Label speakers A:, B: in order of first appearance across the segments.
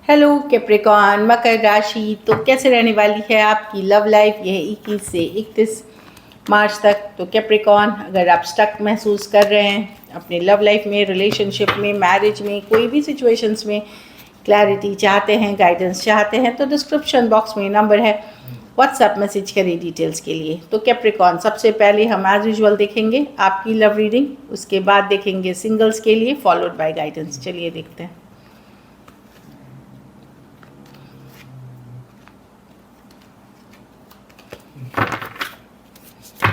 A: Hello Capricorn मकर राशि, तो कैसे रहने वाली है आपकी लव लाइफ यह 21 से 31 मार्च तक। तो कैप्रिकॉन, अगर आप स्टक महसूस कर रहे हैं अपने लव लाइफ में, रिलेशनशिप में, मैरिज में, कोई भी सिचुएशंस में क्लैरिटी चाहते हैं, गाइडेंस चाहते हैं, तो डिस्क्रिप्शन बॉक्स में नंबर है, व्हाट्सएप मैसेज करें डिटेल्स के लिए। तो कैप्रिकॉन, सबसे पहले हम एज यूजुअल देखेंगे आपकी लव रीडिंग, उसके बाद देखेंगे सिंगल्स के लिए, फॉलोड बाय गाइडेंस। चलिए देखते हैं।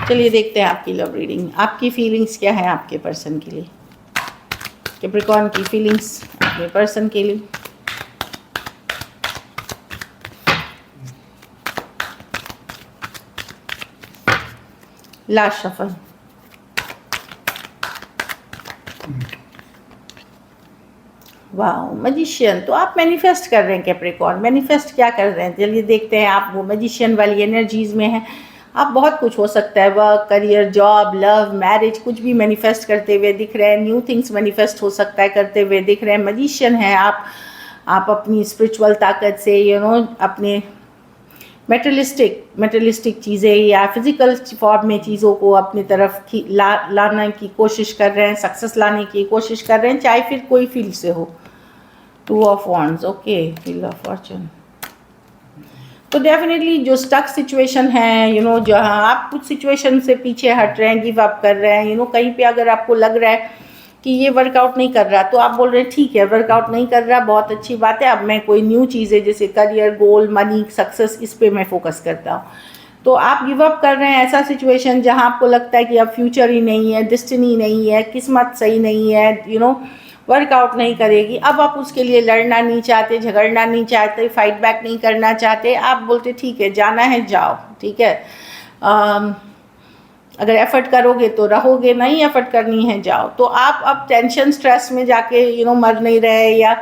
A: चलिए देखते हैं आपकी लव रीडिंग, आपकी फीलिंग्स क्या है आपके पर्सन के लिए। कैप्रिकॉन की फीलिंग्स अपने पर्सन के लिए। Last shuffle. वाह, मैजिशियन। तो आप मैनिफेस्ट कर रहे हैं कैप्रिकॉन, मैनिफेस्ट क्या कर रहे हैं, चलिए देखते हैं। आप वो मैजिशियन वाली एनर्जीज में हैं। आप बहुत कुछ हो सकता है, work, career, job, love, marriage, कुछ भी मैनिफेस्ट करते हुए दिख रहे हैं। न्यू थिंग्स मैनिफेस्ट हो सकता है करते हुए दिख रहे हैं। मैजिशियन हैं आप अपनी स्पिरिचुअल ताकत से अपने मेटलिस्टिक चीज़ें या फिजिकल फॉर्म में चीज़ों को अपनी तरफ लाने की कोशिश कर रहे हैं, सक्सेस लाने की कोशिश कर रहे हैं, चाहे फिर कोई फील्ड से हो। 2 of wands, okay, wheel of Fortune. तो डेफिनेटली जो स्टक सिचुएशन है, जहाँ आप कुछ सिचुएशन से पीछे हट रहे हैं, गिव अप कर रहे हैं, कहीं पे अगर आपको लग रहा है कि ये वर्कआउट नहीं कर रहा, तो आप बोल रहे हैं ठीक है, वर्कआउट नहीं कर रहा, बहुत अच्छी बात है, अब मैं कोई न्यू चीज़ें जैसे करियर, गोल, मनी, सक्सेस, इस पे मैं फोकस करता हूँ। तो आप गिव अप कर रहे हैं ऐसा सिचुएशन जहाँ आपको लगता है कि अब फ्यूचर ही नहीं है, डेस्टिनी नहीं है, किस्मत सही नहीं है, वर्कआउट नहीं करेगी। अब आप उसके लिए लड़ना नहीं चाहते, झगड़ना नहीं चाहते, फाइट बैक नहीं करना चाहते। आप बोलते ठीक है, जाना है जाओ, ठीक है, अगर एफर्ट करोगे तो रहोगे, नहीं एफर्ट करनी है जाओ। तो आप अब टेंशन स्ट्रेस में जाके मर नहीं रहे, या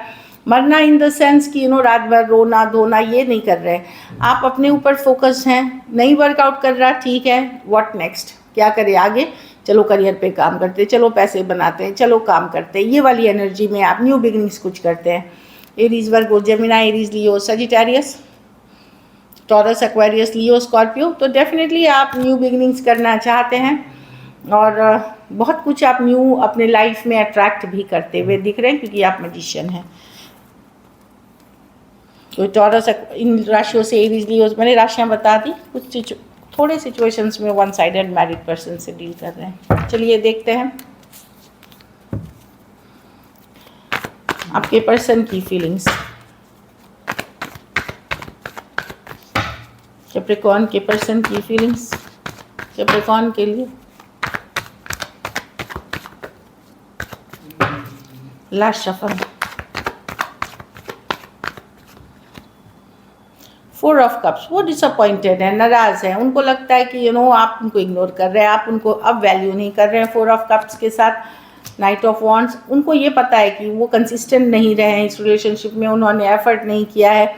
A: मरना इन द सेंस कि रात भर रोना धोना, ये नहीं कर रहे। आप अपने ऊपर फोकस हैं, नहीं वर्कआउट कर रहा, ठीक है, व्हाट नेक्स्ट, क्या करें आगे, चलो करियर पे काम करते, चलो पैसे बनाते हैं, चलो काम करते हैं, ये वाली एनर्जी में आप न्यू बिगनिंग्स कुछ करते हैं। एरीज, वर्गो, जेमिनी, एरीज, लियो, सजिटेरियस, टॉरस, एक्वेरियस, लियो, स्कॉर्पियो। तो डेफिनेटली आप न्यू बिगनिंग्स करना चाहते हैं और बहुत कुछ आप न्यू अपने लाइफ में अट्रैक्ट भी करते हुए दिख रहे हैं, क्योंकि आप मैजिशियन हैं। तो टॉरस, इन राशियों से एरीज, लियो, मैंने राशियाँ बता दी। कुछ थोड़े सिचुएशंस में वन साइडेड मैरिड पर्सन से डील कर रहे हैं। चलिए देखते हैं आपके पर्सन की फीलिंग्स। कैप्रिकॉन के पर्सन की फीलिंग्स कैप्रिकॉन के लिए। Last shuffle. 4 of cups. वो डिसअपॉइंटेड है, नाराज़ है, उनको लगता है कि आप उनको इग्नोर कर रहे हैं, आप उनको अब वैल्यू नहीं कर रहे हैं। 4 ऑफ कप्स के साथ नाइट ऑफ वॉन्ड्स। उनको ये पता है कि वो कंसिस्टेंट नहीं रहे हैं इस रिलेशनशिप में, उन्होंने एफर्ट नहीं किया है,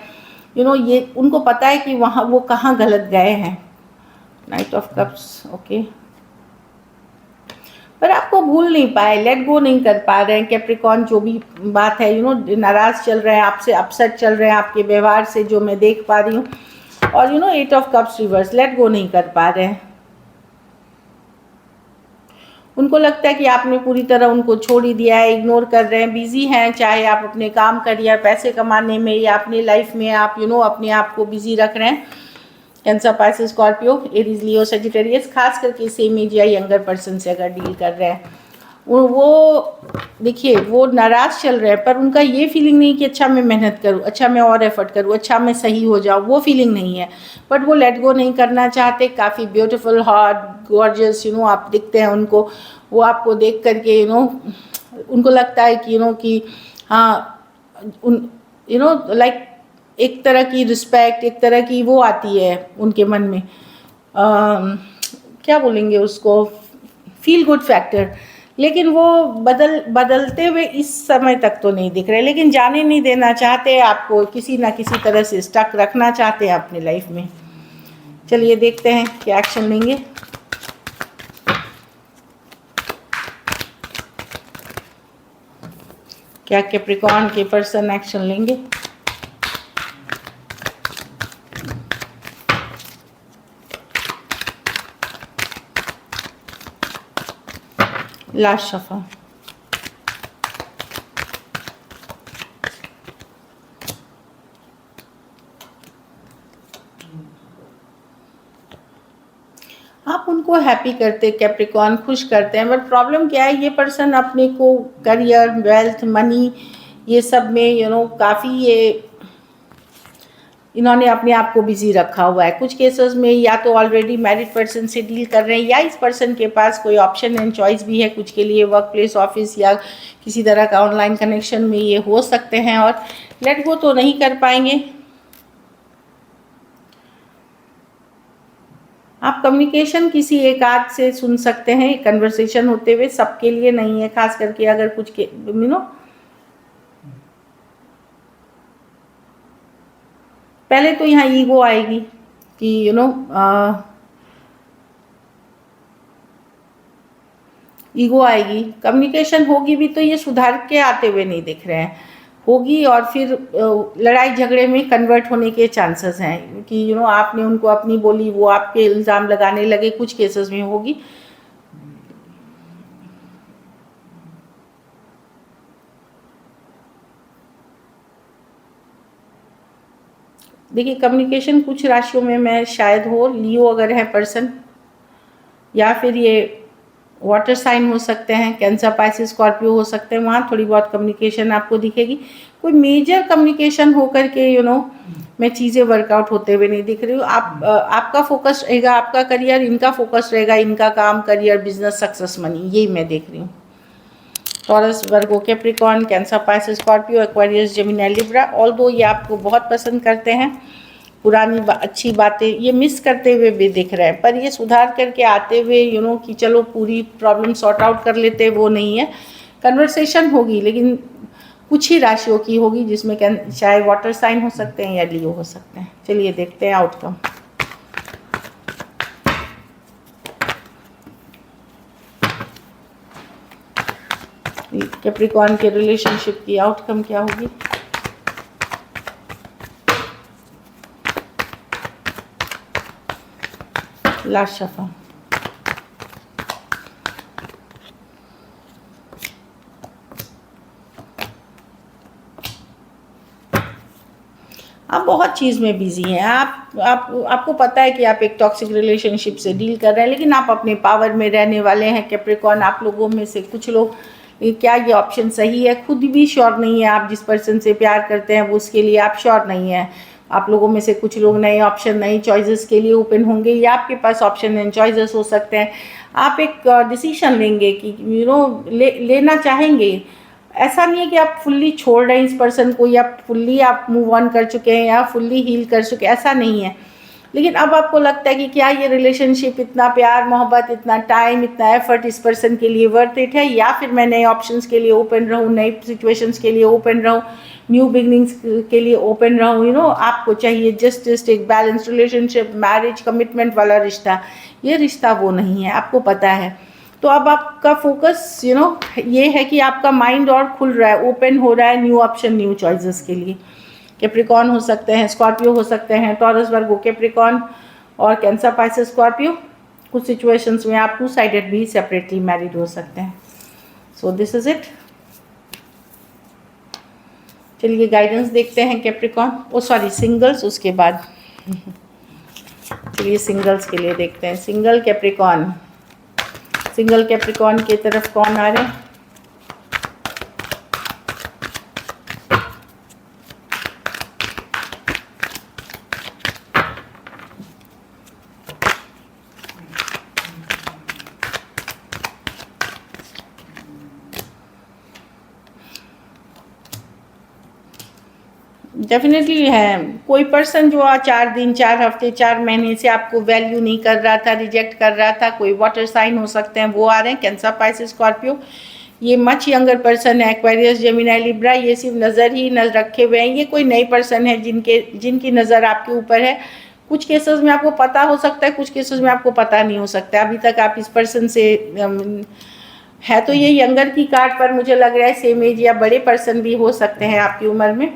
A: ये उनको पता है कि वहाँ वो कहाँ गलत गए हैं। नाइट ऑफ कप्स, ओके, पर आपको भूल नहीं पाए, लेट गो नहीं कर पा रहे हैं कैप्रिकॉन। जो भी बात है, नाराज़ चल रहे हैं आपसे, अपसेट चल रहे हैं आपके व्यवहार से, जो मैं देख पा रही हूँ। और 8 of cups reverse, let go नहीं कर पा रहे हैं। उनको लगता है कि आपने पूरी तरह उनको छोड़ ही दिया है, इग्नोर कर रहे हैं, बिजी हैं, चाहे आप अपने काम, करियर, पैसे कमाने में, या अपनी लाइफ में आप अपने आप को बिजी रख रहे हैं। कैंसर, पाइसेस, स्कॉर्पियो, एरीज, लियो, सजिटेरियस, खास करके सेम एज या यंगर पर्सन से अगर डील कर रहे हैं, वो देखिए वो नाराज़ चल रहे हैं, पर उनका ये फीलिंग नहीं कि अच्छा मैं मेहनत करूँ, अच्छा मैं और एफर्ट करूँ, अच्छा मैं सही हो जाऊँ, वो फीलिंग नहीं है। बट वो लेट गो नहीं करना चाहते। काफ़ी ब्यूटीफुल, हॉट, गॉर्जियस आप दिखते हैं उनको। वो आपको देख करके उनको लगता है कि हाँ, लाइक एक तरह की रिस्पेक्ट, एक तरह की वो आती है उनके मन में, क्या बोलेंगे उसको, फील गुड फैक्टर। लेकिन वो बदलते हुए इस समय तक तो नहीं दिख रहे, लेकिन जाने नहीं देना चाहते, आपको किसी ना किसी तरह से स्टक रखना चाहते हैं अपनी लाइफ में। चलिए देखते हैं क्या एक्शन लेंगे। क्या कैप्रिकॉन के पर्सन एक्शन लेंगे? लास्ट शफा। आप उनको हैप्पी करते, कैप्रिकॉर्न खुश करते हैं, बट प्रॉब्लम क्या है, ये पर्सन अपने को करियर, वेल्थ, मनी, ये सब में काफ़ी ये इन्होंने अपने आप को बिजी रखा हुआ है। कुछ केसेस में या तो ऑलरेडी मैरिड पर्सन से डील कर रहे हैं, या इस पर्सन के पास कोई ऑप्शन एंड चॉइस भी है कुछ के लिए, वर्क प्लेस, ऑफिस या किसी तरह का ऑनलाइन कनेक्शन में ये हो सकते हैं, और लेट गो तो नहीं कर पाएंगे। आप कम्युनिकेशन किसी एक आध से सुन सकते हैं, कन्वर्सेशन होते हुए, सबके लिए नहीं है, खास करके अगर कुछ के पहले तो यहाँ ईगो आएगी कि ईगो आएगी। कम्युनिकेशन होगी भी तो ये सुधार के आते हुए नहीं दिख रहे हैं, होगी और फिर लड़ाई झगड़े में कन्वर्ट होने के चांसेस हैं कि आपने उनको अपनी बोली, वो आपके इल्ज़ाम लगाने लगे, कुछ केसेस में होगी। देखिए कम्युनिकेशन कुछ राशियों में मैं शायद हो, लियो अगर है पर्सन, या फिर ये वाटर साइन हो सकते हैं, कैंसर, पाइसिस, स्कॉर्पियो हो सकते हैं, वहाँ थोड़ी बहुत कम्युनिकेशन आपको दिखेगी। कोई मेजर कम्युनिकेशन होकर के मैं चीज़ें वर्कआउट होते हुए नहीं दिख रही हूँ। आपका फोकस रहेगा आपका करियर, इनका फोकस रहेगा इनका काम, करियर, बिजनेस, सक्सेस, मनी, यही मैं देख रही हूँ। Taurus, Virgo, Capricorn, Cancer, Pisces, Scorpio, Aquarius, Gemini, Libra, although ये आपको बहुत पसंद करते हैं, पुरानी अच्छी बातें ये मिस करते हुए भी दिख रहे हैं, पर ये सुधार करके आते हुए कि चलो पूरी प्रॉब्लम सॉर्ट आउट कर लेते, वो नहीं है। कन्वर्सेशन होगी लेकिन कुछ ही राशियों की होगी, जिसमें चाहे वाटर साइन हो सकते हैं या लियो हो सकते हैं। चलिए देखते हैं आउटकम। कैप्रिकॉर्न के रिलेशनशिप की आउटकम क्या होगी? लास्ट शफा। आप बहुत चीज़ में बिजी हैं, आपको पता है कि आप एक टॉक्सिक रिलेशनशिप से डील कर रहे हैं, लेकिन आप अपने पावर में रहने वाले हैं। कैप्रिकॉर्न, आप लोगों में से कुछ लोग, क्या ये ऑप्शन सही है, खुद भी श्योर नहीं है। आप जिस पर्सन से प्यार करते हैं वो उसके लिए आप श्योर नहीं है। आप लोगों में से कुछ लोग नए ऑप्शन, नई चॉइसेस के लिए ओपन होंगे, या आपके पास ऑप्शन एंड चॉइसेस हो सकते हैं। आप एक डिसीजन लेंगे कि लेना चाहेंगे। ऐसा नहीं है कि आप फुल्ली छोड़ रहे हैं इस पर्सन को, या फुल्ली आप मूव ऑन कर चुके हैं, या फुल्ली हील कर चुके हैं, ऐसा नहीं है। लेकिन अब आपको लगता है कि क्या ये रिलेशनशिप, इतना प्यार, मोहब्बत, इतना टाइम, इतना एफर्ट इस पर्सन के लिए वर्थ इट है, या फिर मैं नए ऑप्शंस के लिए ओपन रहूँ, नई सिचुएशंस के लिए ओपन रहूँ, न्यू बिगनिंग्स के लिए ओपन रहूँ। आपको चाहिए जस्ट एक बैलेंस रिलेशनशिप, मैरिज, कमिटमेंट वाला रिश्ता। ये रिश्ता वो नहीं है, आपको पता है। तो अब आपका फोकस ये है कि आपका माइंड और खुल रहा है, ओपन हो रहा है न्यू ऑप्शन, न्यू चॉइसेस के लिए। कैप्रिकॉर्न हो सकते हैं, स्कॉर्पियो हो सकते हैं, टॉरस, वर्गो, कैप्रिकॉर्न और कैंसर, पाइसिस, स्कॉर्पियो। कुछ सिचुएशंस में आप टू साइडेड भी सेपरेटली मैरिड हो सकते हैं। So this is it. चलिए गाइडेंस देखते हैं कैप्रिकॉर्न, सिंगल्स, उसके बाद चलिए सिंगल्स के लिए देखते हैं। सिंगल कैप्रिकॉर्न की तरफ कौन आ रहे हैं? डेफिनेटली है कोई पर्सन जो 4 दिन, 4 हफ्ते, 4 महीने से आपको वैल्यू नहीं कर रहा था, रिजेक्ट कर रहा था। कोई वाटर साइन हो सकते हैं, वो आ रहे हैं, कैंसर, पाइसिस, स्कॉर्पियो। ये मच यंगर पर्सन है, एक्वेरियस, जेमिनी, लिब्रा। ये सिर्फ नज़र ही नजर रखे हुए हैं। ये कोई नई पर्सन है जिनकी नज़र आपके ऊपर है। कुछ केसेस में आपको पता हो सकता है, कुछ केसेस में आपको पता नहीं हो सकता। अभी तक आप इस पर्सन से है तो ये यंगर की कार्ड पर मुझे लग रहा है सेम एज या बड़े पर्सन भी हो सकते हैं आपकी उम्र में,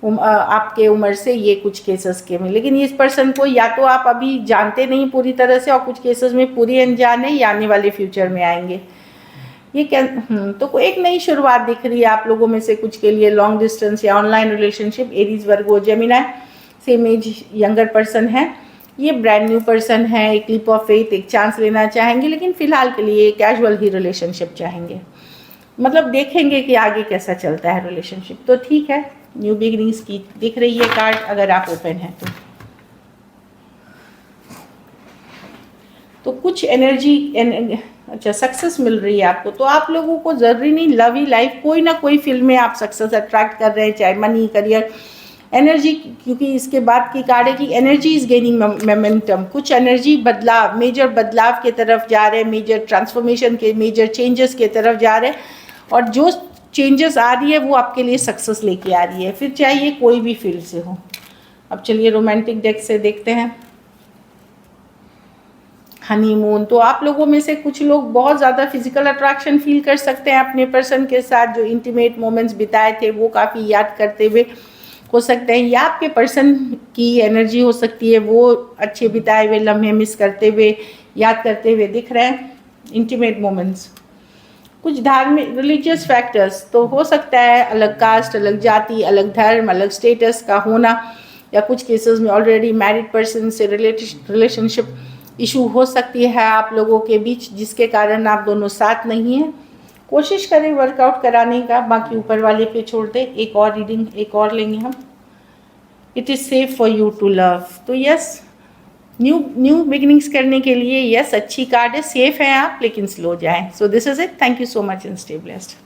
A: आपके उम्र से, ये कुछ केसेस के में। लेकिन इस पर्सन को या तो आप अभी जानते नहीं पूरी तरह से, और कुछ केसेस में पूरी अनजान है, या आने वाले फ्यूचर में आएंगे। ये क्या तो कोई एक नई शुरुआत दिख रही है आप लोगों में से कुछ के लिए, लॉन्ग डिस्टेंस या online relationship, Aries Virgo Gemini, same age younger person है, ये ब्रांड न्यू पर्सन है, एक लीप ऑफ फेथ, एक चांस लेना चाहेंगे, लेकिन फिलहाल के लिए कैजुअल ही रिलेशनशिप चाहेंगे, मतलब देखेंगे कि आगे कैसा चलता है रिलेशनशिप। तो ठीक है, न्यू बिगिनिंग्स की दिख रही है कार्ड अगर आप ओपन हैं तो कुछ एनर्जी अच्छा सक्सेस मिल रही है आपको। तो आप लोगों को ज़रूरी नहीं लव ही लाइफ, कोई ना कोई फील्ड में आप सक्सेस अट्रैक्ट कर रहे हैं, चाहे मनी, करियर, एनर्जी, क्योंकि इसके बाद की कार्ड है कि एनर्जी इज गेनिंग मोमेंटम, कुछ एनर्जी बदलाव, मेजर बदलाव के तरफ जा रहे हैं, मेजर ट्रांसफॉर्मेशन के, मेजर चेंजेस के तरफ जा रहे हैं, और जो चेंजेस आ रही है वो आपके लिए सक्सेस लेके आ रही है, फिर चाहे ये कोई भी फील्ड से हो। अब चलिए रोमांटिक डेक से देखते हैं। हनीमून, तो आप लोगों में से कुछ लोग बहुत ज़्यादा फिजिकल अट्रैक्शन फील कर सकते हैं अपने पर्सन के साथ, जो इंटीमेट मोमेंट्स बिताए थे वो काफ़ी याद करते हुए हो सकते हैं, या आपके पर्सन की एनर्जी हो सकती है वो अच्छे बिताए हुए लम्हे मिस करते हुए, याद करते हुए दिख रहे हैं इंटीमेट मोमेंट्स। कुछ धार्मिक रिलीजियस फैक्टर्स, तो हो सकता है अलग कास्ट, अलग जाति, अलग धर्म, अलग स्टेटस का होना, या कुछ केसेस में ऑलरेडी मैरिड पर्सन से रिलेशनशिप इशू हो सकती है आप लोगों के बीच, जिसके कारण आप दोनों साथ नहीं हैं। कोशिश करें वर्कआउट कराने का, बाकी ऊपर वाले पे छोड़ दें। एक और रीडिंग, एक और लेंगे हम। It is safe for you to love, तो यस न्यू बिगिनिंग्स करने के लिए यस अच्छी कार्ड है, सेफ है आप, लेकिन स्लो जाएं। So this is it, thank you so much and stay blessed.